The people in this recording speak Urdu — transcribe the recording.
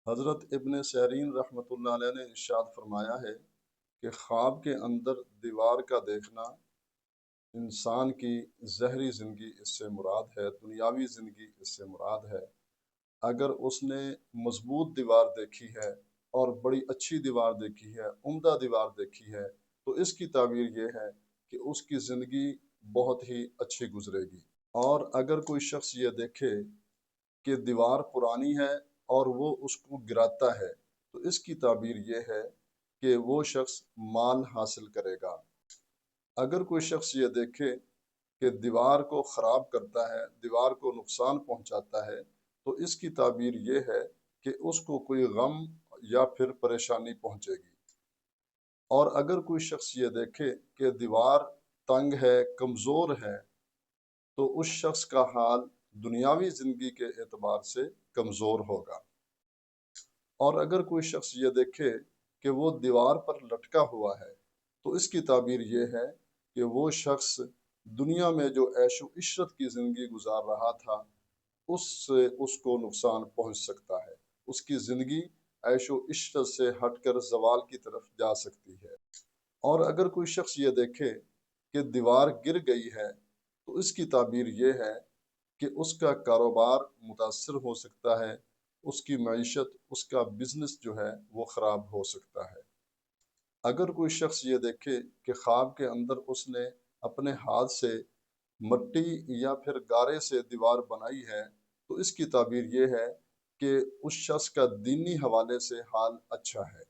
حضرت ابن سیرین رحمۃ اللہ علیہ نے ارشاد فرمایا ہے کہ خواب کے اندر دیوار کا دیکھنا انسان کی ظہری زندگی اس سے مراد ہے، دنیاوی زندگی اس سے مراد ہے۔ اگر اس نے مضبوط دیوار دیکھی ہے اور بڑی اچھی دیوار دیکھی ہے، عمدہ دیوار دیکھی ہے، تو اس کی تعبیر یہ ہے کہ اس کی زندگی بہت ہی اچھی گزرے گی۔ اور اگر کوئی شخص یہ دیکھے کہ دیوار پرانی ہے اور وہ اس کو گراتا ہے، تو اس کی تعبیر یہ ہے کہ وہ شخص مال حاصل کرے گا۔ اگر کوئی شخص یہ دیکھے کہ دیوار کو خراب کرتا ہے، دیوار کو نقصان پہنچاتا ہے، تو اس کی تعبیر یہ ہے کہ اس کو کوئی غم یا پھر پریشانی پہنچے گی۔ اور اگر کوئی شخص یہ دیکھے کہ دیوار تنگ ہے، کمزور ہے، تو اس شخص کا حال دنیاوی زندگی کے اعتبار سے کمزور ہوگا۔ اور اگر کوئی شخص یہ دیکھے کہ وہ دیوار پر لٹکا ہوا ہے، تو اس کی تعبیر یہ ہے کہ وہ شخص دنیا میں جو عیش و عشرت کی زندگی گزار رہا تھا، اس سے اس کو نقصان پہنچ سکتا ہے۔ اس کی زندگی عیش و عشرت سے ہٹ کر زوال کی طرف جا سکتی ہے۔ اور اگر کوئی شخص یہ دیکھے کہ دیوار گر گئی ہے، تو اس کی تعبیر یہ ہے کہ اس کا کاروبار متاثر ہو سکتا ہے، اس کی معیشت، اس کا بزنس جو ہے وہ خراب ہو سکتا ہے۔ اگر کوئی شخص یہ دیکھے کہ خواب کے اندر اس نے اپنے ہاتھ سے مٹی یا پھر گارے سے دیوار بنائی ہے، تو اس کی تعبیر یہ ہے کہ اس شخص کا دینی حوالے سے حال اچھا ہے۔